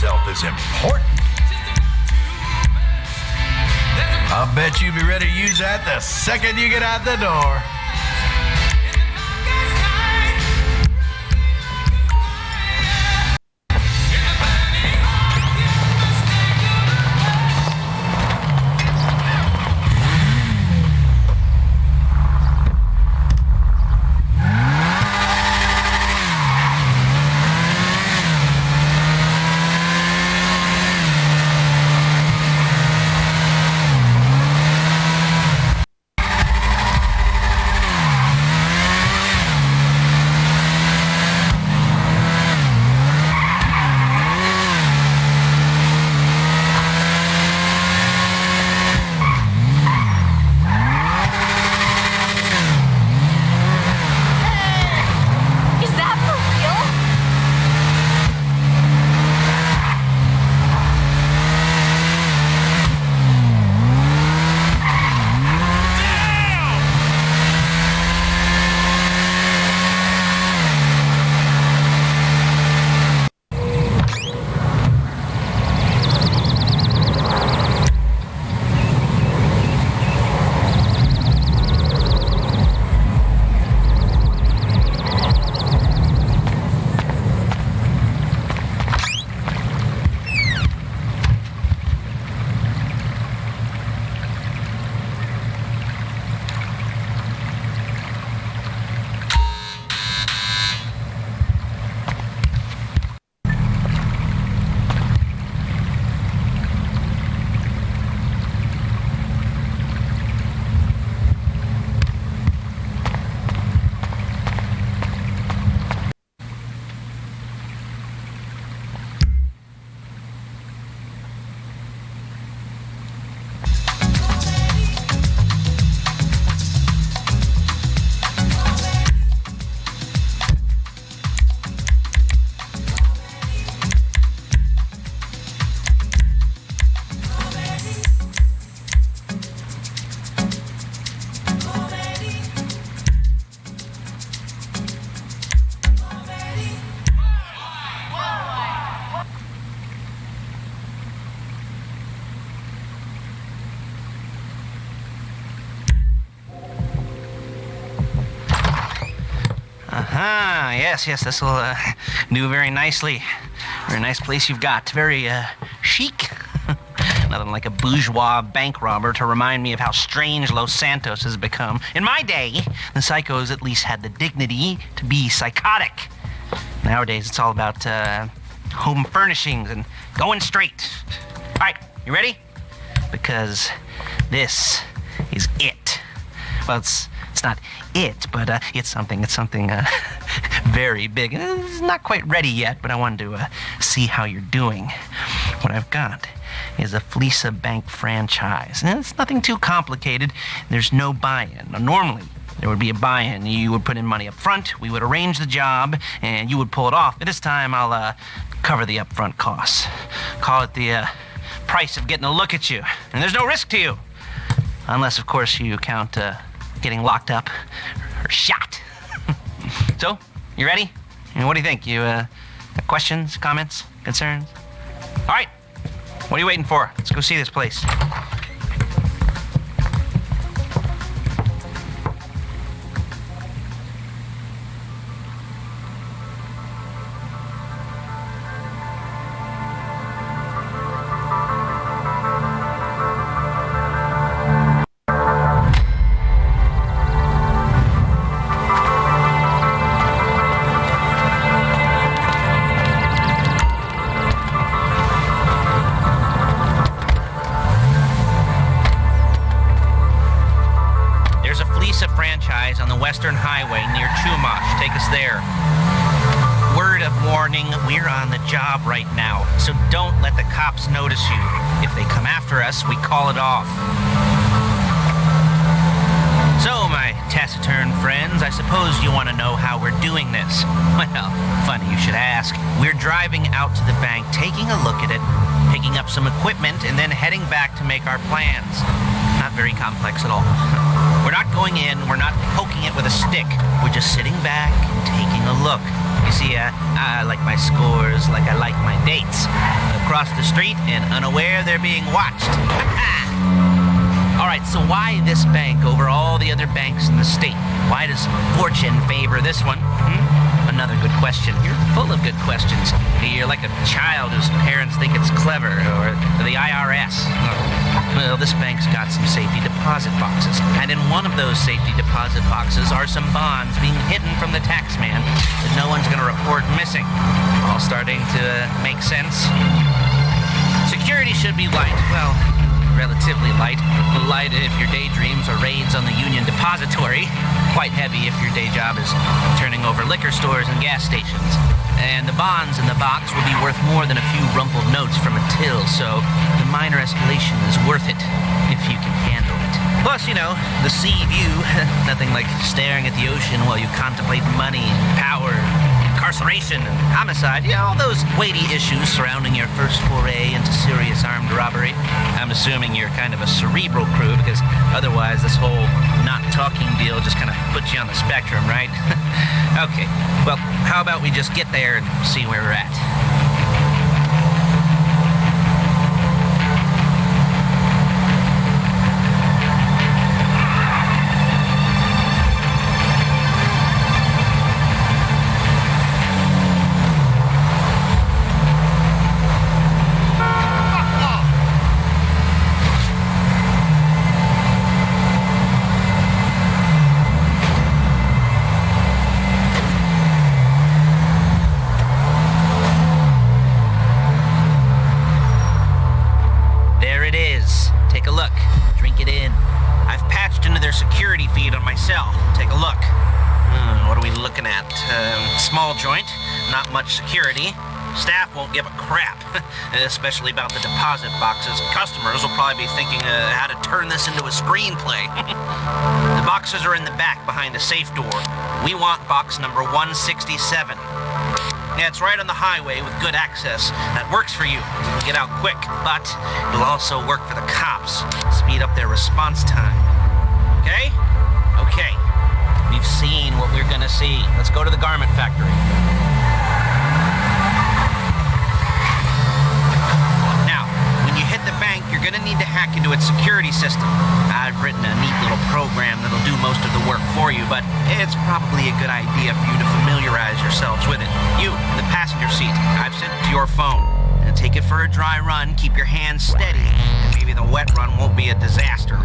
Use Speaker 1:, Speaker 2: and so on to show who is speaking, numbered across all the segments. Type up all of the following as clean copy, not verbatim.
Speaker 1: yourself is important. I bet you'll be ready to use that the second you get out the door.
Speaker 2: Yes, this will do very nicely. Very nice place you've got. Very chic. Nothing like a bourgeois bank robber to remind me of how strange Los Santos has become. In my day, the psychos at least had the dignity to be psychotic. Nowadays, it's all about home furnishings and going straight. All right, you ready? Because this is it. Well, it's not it, but it's something very big. It's not quite ready yet, but I wanted to see how you're doing. What I've got is a Fleeca Bank franchise. And it's nothing too complicated. There's no buy-in. Now, normally, there would be a buy-in. You would put in money up front, we would arrange the job, and you would pull it off. But this time, I'll cover the upfront costs. Call it the price of getting a look at you. And there's no risk to you. Unless, of course, you count getting locked up or shot. So, you ready? And what do you think? You got questions, comments, concerns? All right. What are you waiting for? Let's go see this place. Franchise on the Western Highway near Chumash. Take us there. Word of warning, we're on the job right now, so don't let the cops notice you. If they come after us, we call it off. So, my taciturn friends, I suppose you want to know how we're doing this. Well, funny you should ask. We're driving out to the bank, taking a look at it, picking up some equipment, and then heading back to make our plans. Not very complex at all. We're We're not going in, we're not poking it with a stick. We're just sitting back and taking a look. You see, I like my scores like I like my dates. Across the street and unaware they're being watched. All right, so why this bank over all the other banks in the state? Why does fortune favor this one? Another good question. You're full of good questions. You're like a child whose parents think it's clever, or the IRS. Well, this bank's got some safety deposit boxes, and in one of those safety deposit boxes are some bonds being hidden from the tax man that no one's going to report missing. All starting to make sense. Security should be light. Well, relatively light. Light if your daydreams are raids on the Union Depository. Quite heavy if your day job is turning over liquor stores and gas stations. And the bonds in the box will be worth more than a few rumpled notes from a till, so the minor escalation is worth it if you can handle it. Plus, you know, the sea view, nothing like staring at the ocean while you contemplate money, power, incarceration, and homicide. Yeah, all those weighty issues surrounding your first foray into serious armed robbery. I'm assuming you're kind of a cerebral crew, because otherwise this whole not talking deal just kind of puts you on the spectrum, right? Okay, well, how about we just get there and see where we're at? Security feed on my cell. Take a look. What are we looking at? Small joint, not much security. Staff won't give a crap, especially about the deposit boxes. Customers will probably be thinking how to turn this into a screenplay. The boxes are in the back behind the safe door. We want box number 167. Yeah, it's right on the highway with good access. That works for you. Get out quick, but it'll also work for the cops. Speed up their response time. Okay? Okay. We've seen what we're gonna see. Let's go to the garment factory. Now, when you hit the bank, you're gonna need to hack into its security system. I've written a neat little program that'll do most of the work for you, but it's probably a good idea for you to familiarize yourselves with it. You, in the passenger seat, I've sent it to your phone. And take it for a dry run, keep your hands steady, and maybe the wet run won't be a disaster.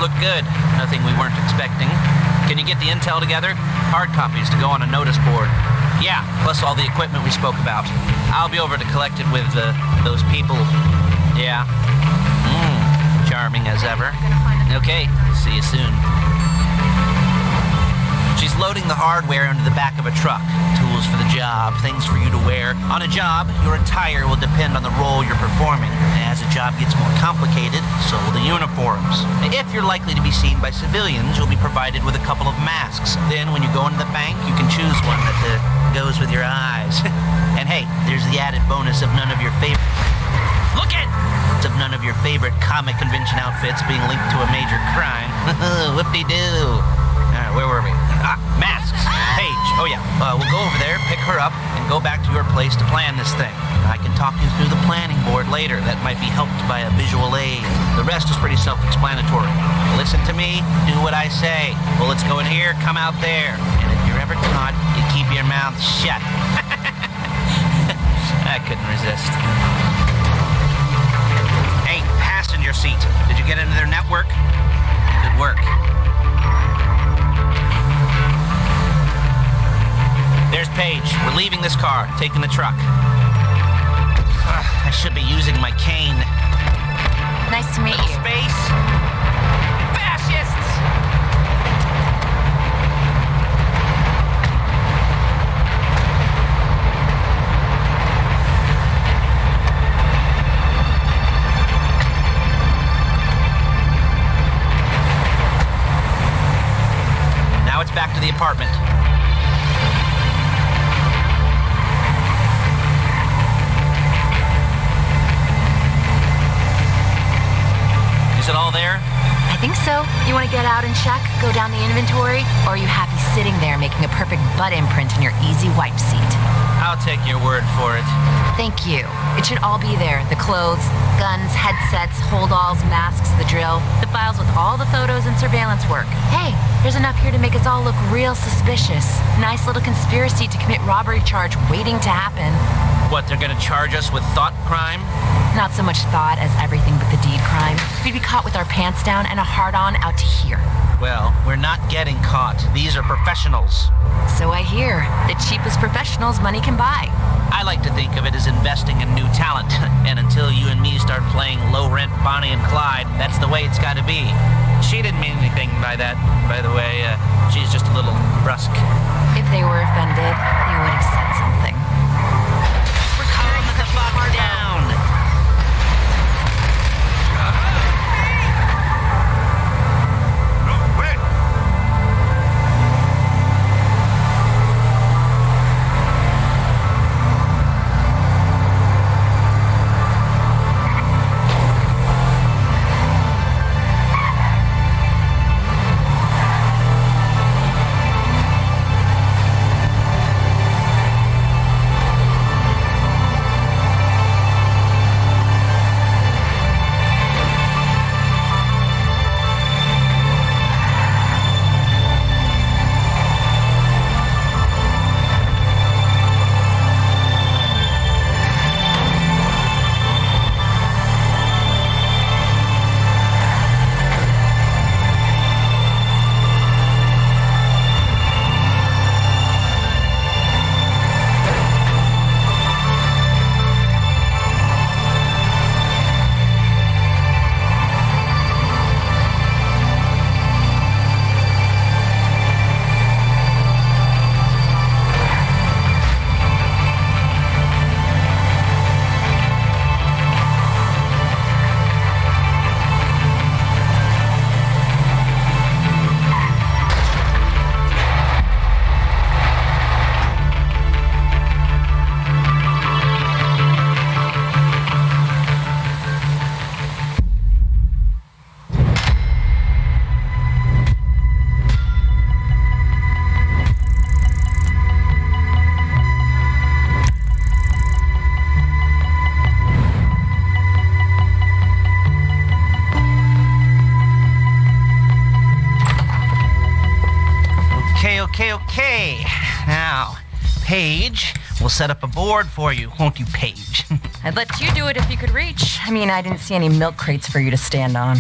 Speaker 2: Look good. Nothing we weren't expecting. Can you get the intel together? Hard copies to go on a notice board. Yeah, plus all the equipment we spoke about. I'll be over to collect it with those people. Yeah. Charming as ever. Okay, see you soon. She's loading the hardware into the back of a truck. Tools for the job, things for you to wear. On a job, your attire will depend on the role you're performing. As the job gets more complicated, so will the uniforms. If you're likely to be seen by civilians, you'll be provided with a couple of masks. Then when you go into the bank, you can choose one that goes with your eyes. And hey, there's the added bonus of none of your favorite... Look it! Of none of your favorite comic convention outfits being linked to a major crime. Whoop-de-doo. Where were we? Masks. Paige, Oh, yeah. We'll go over there, pick her up, and go back to your place to plan this thing. I can talk you through the planning board later. That might be helped by a visual aid. The rest is pretty self-explanatory. Listen to me, do what I say. Bullets go in here, come out there. And if you're ever caught, you keep your mouth shut. I couldn't resist. Hey, passenger seat. Did you get into their network? Good work. There's Paige. We're leaving this car, taking the truck. I should be using my cane.
Speaker 3: Nice to meet you.
Speaker 2: Space. Fascists! Now it's back to the apartment. Is it all there?
Speaker 3: I think so. You want to get out and check, go down the inventory, or are you happy sitting there making a perfect butt imprint in your easy wipe seat?
Speaker 2: I'll take your word for it.
Speaker 3: Thank you. It should all be there. The clothes, guns, headsets, holdalls, masks, the drill, the files with all the photos and surveillance work. Hey, there's enough here to make us all look real suspicious. Nice little conspiracy to commit robbery charge waiting to happen.
Speaker 2: What, they're gonna charge us with thought crime?
Speaker 3: Not so much thought as everything but the deed crime. We'd be caught with our pants down and a hard-on out to here.
Speaker 2: Well, we're not getting caught. These are professionals.
Speaker 3: So I hear. The cheapest professionals money can buy.
Speaker 2: I like to think of it as investing in new talent. And until you and me start playing low-rent Bonnie and Clyde, that's the way it's gotta be. She didn't mean anything by that, by the way. She's just a little brusque.
Speaker 3: If they were offended, they would have said something.
Speaker 2: We're calm the fuck down. Okay. Now, Paige, we'll set up a board for you, won't you, Paige?
Speaker 3: I'd let you do it if you could reach. I mean, I didn't see any milk crates for you to stand on.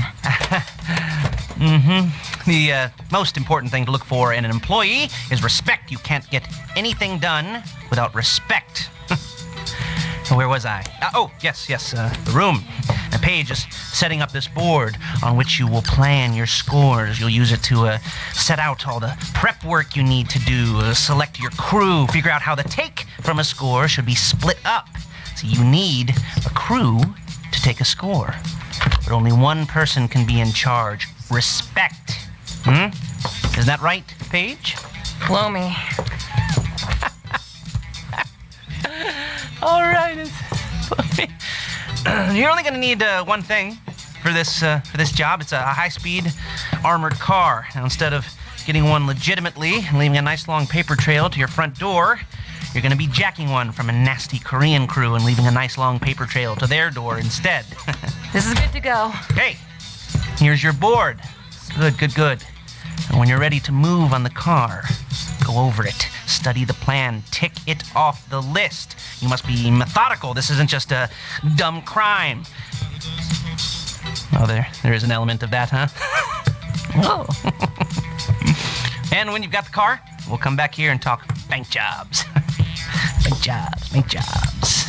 Speaker 2: The most important thing to look for in an employee is respect. You can't get anything done without respect. Where was I? Yes, the room. And Paige is setting up this board on which you will plan your scores. You'll use it to set out all the prep work you need to do, select your crew, figure out how the take from a score should be split up. So you need a crew to take a score. But only one person can be in charge. Respect. Isn't that right, Paige?
Speaker 3: Blow me.
Speaker 2: All right. You're only going to need one thing for this job. It's a high-speed armored car. Now, instead of getting one legitimately and leaving a nice long paper trail to your front door, you're going to be jacking one from a nasty Korean crew and leaving a nice long paper trail to their door instead.
Speaker 3: This is good to go.
Speaker 2: Hey, here's your board. Good. And when you're ready to move on the car, go over it, study the plan, tick it off the list. You must be methodical. This isn't just a dumb crime. Oh, there is an element of that, huh? Oh. And when you've got the car, we'll come back here and talk bank jobs. Bank jobs.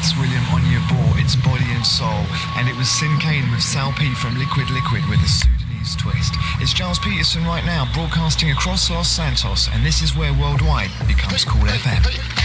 Speaker 4: It's William on your ball, it's body and soul. And it was Sin Kane with Sal P from Liquid with a Sudanese twist. It's Giles Peterson right now, broadcasting across Los Santos, and this is where Worldwide becomes Cool FM. Hey.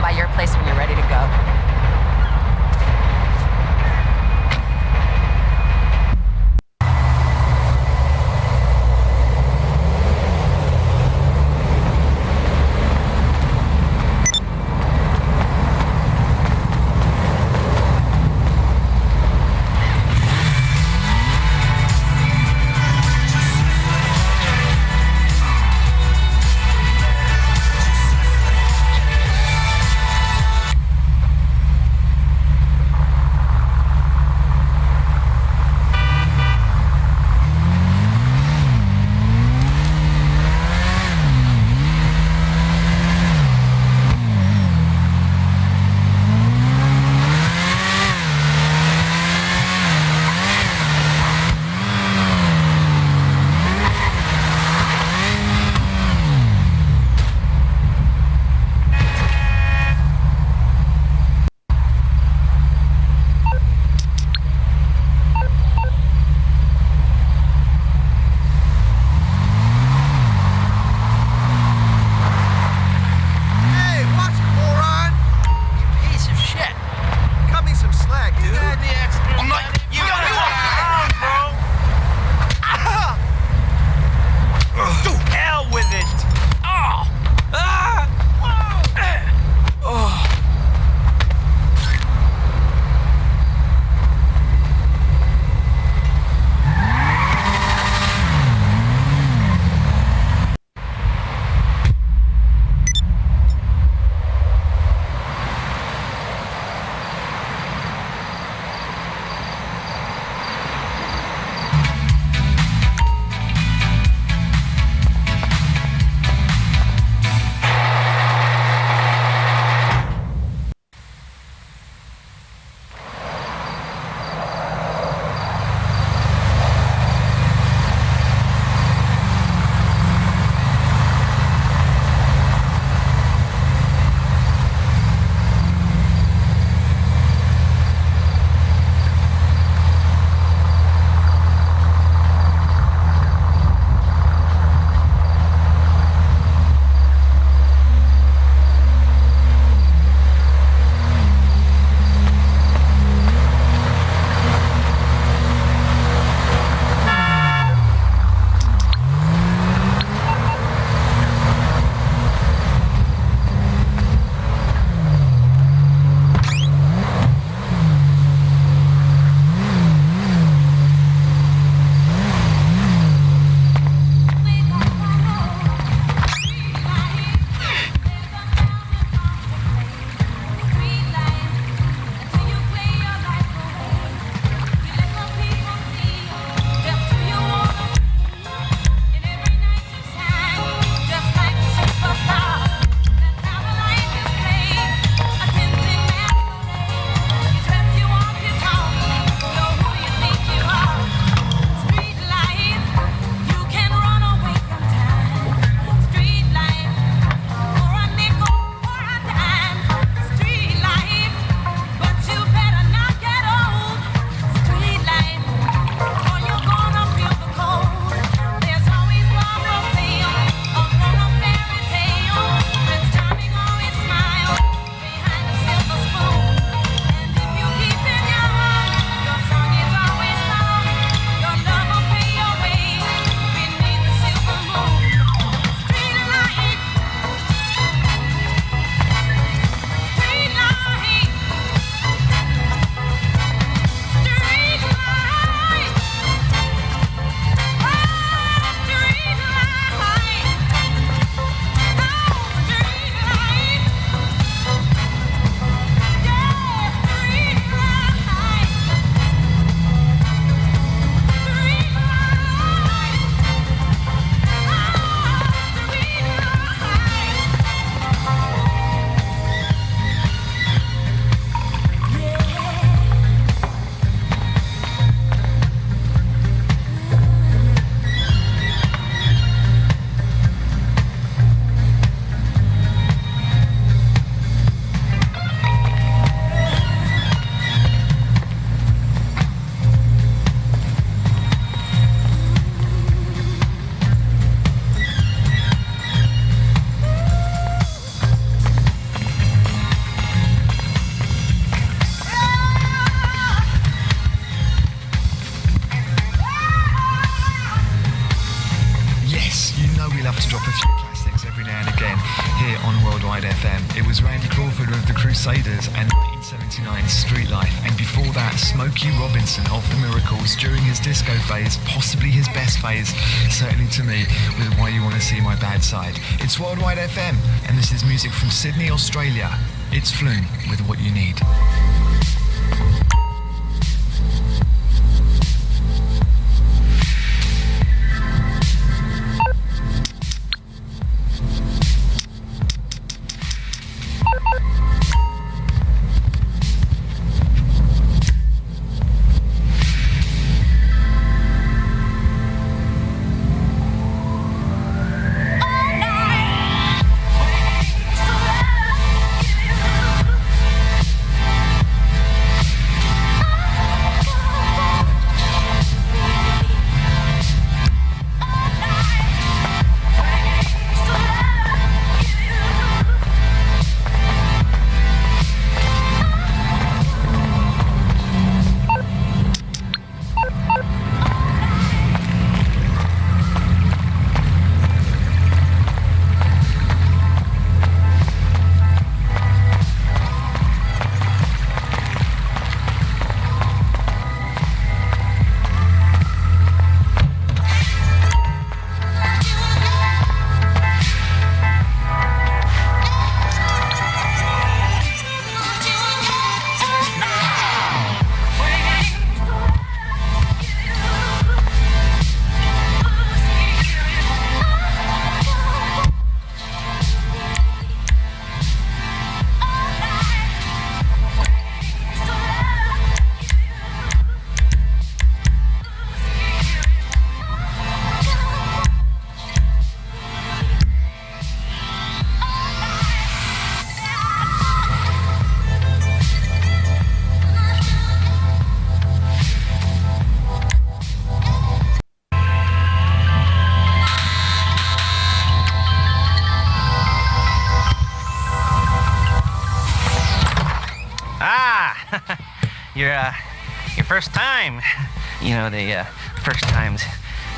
Speaker 3: by your place when you're ready to go.
Speaker 4: here on Worldwide FM. It was Randy Crawford of the Crusaders and 1979's Street Life, and before that, Smokey Robinson of the Miracles during his disco phase, possibly his best phase, certainly to me, with Why You Wanna See My Bad Side. It's Worldwide FM, and this is music from Sydney, Australia. It's Flume with What You Need.
Speaker 2: Your first time. You know, the first times,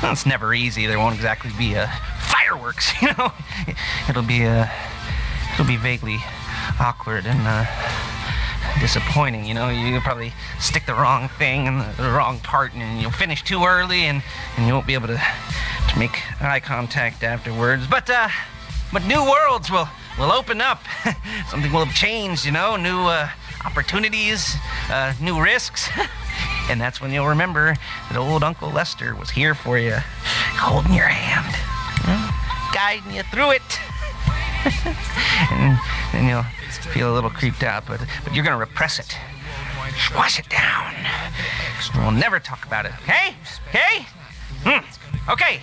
Speaker 2: well, it's never easy. There won't exactly be fireworks, you know. It'll be vaguely awkward and disappointing, you know. You'll probably stick the wrong thing in the wrong part, and you'll finish too early, and you won't be able to make eye contact afterwards. But new worlds will open up. Something will have changed, you know. New opportunities, new risks. And that's when you'll remember that old Uncle Lester was here for you, holding your hand, guiding you through it. And then you'll feel a little creeped out, but you're gonna repress it. Squash it down. We'll never talk about it, okay? Okay? Okay.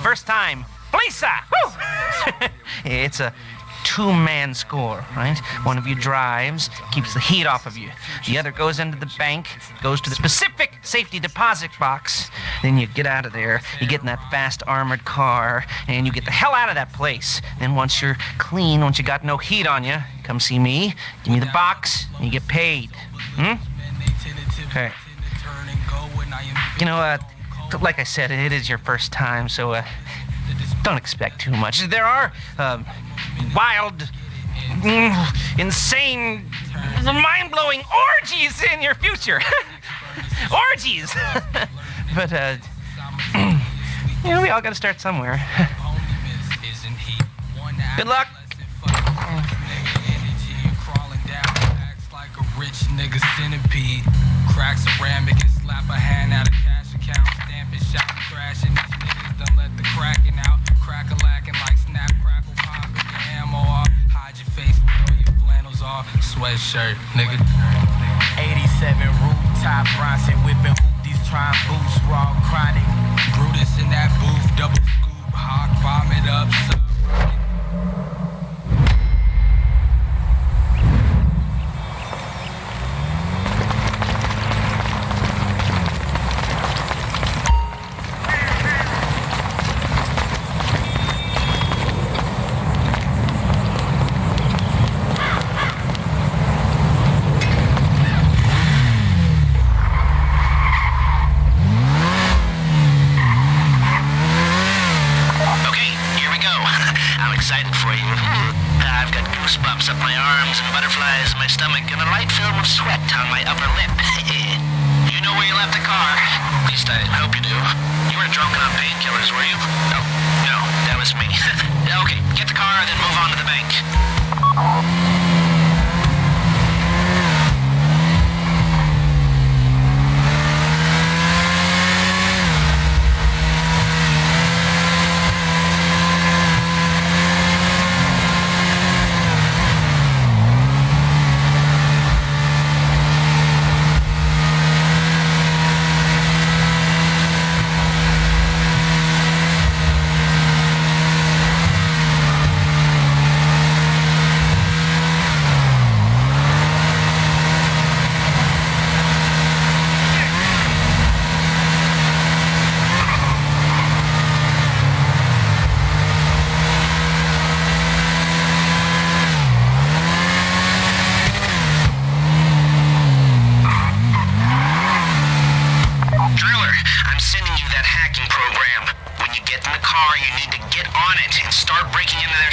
Speaker 2: First time. Fleeca! Woo! It's a two-man score, right? One of you drives, keeps the heat off of you. The other goes into the bank, goes to the specific safety deposit box. Then you get out of there, you get in that fast armored car, and you get the hell out of that place. Then once you're clean, once you got no heat on you, come see me, give me the box, and you get paid. Okay. You know, like I said, it is your first time, so don't expect too much. There are wild, insane, mind-blowing orgies in your future. Orgies! But, you know, we all gotta start somewhere. Good luck.
Speaker 5: Rich nigga centipede, crack ceramic and slap a hand out of cash account, stamping, shouting, crashing. These niggas done let the cracking out, crack-a-lacking like snap, crackle, popping your ammo off, hide your face, throw your flannels off, sweatshirt, nigga. 87 rooftop, Bronson whipping hoopties, trying boost, raw chronic. Brutus in that booth, double scoop, hawk, vomit up, excited for you.
Speaker 2: I've got goosebumps up my arms and butterflies in my stomach and a light film of sweat on my upper lip. You know where you left the car? At least I hope you do. You weren't drunk on painkillers, were you? No, that was me. Okay, get the car, then move on to the bank.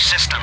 Speaker 2: System.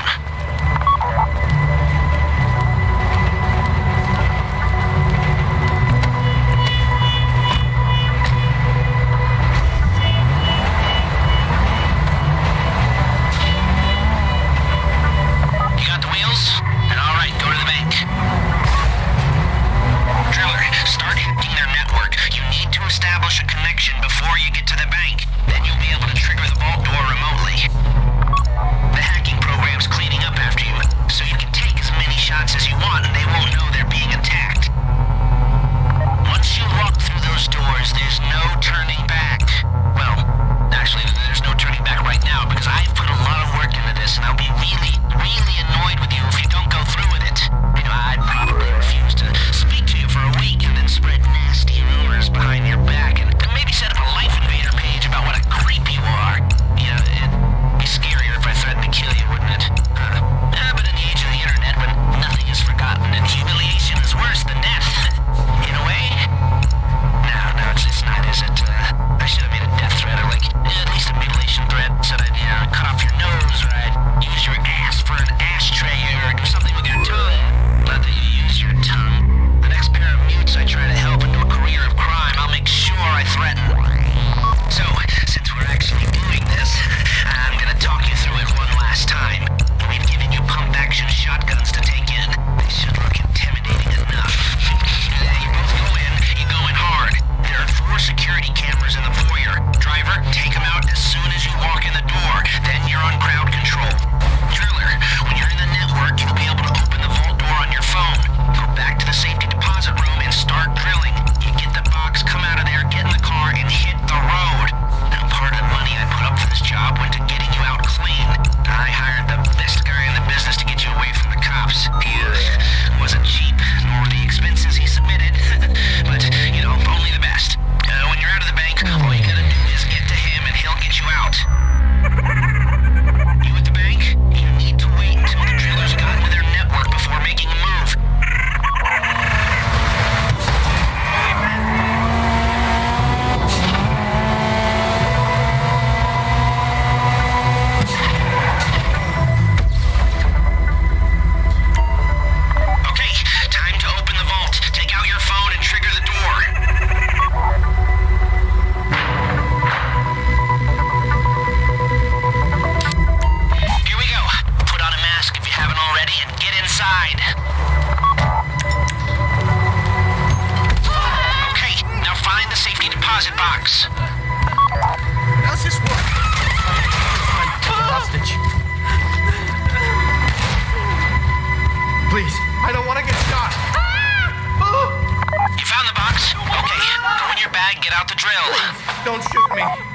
Speaker 1: Please, I don't want to get shot.
Speaker 2: You found the box? Okay, go in your bag, get out the drill.
Speaker 1: Please, don't shoot me.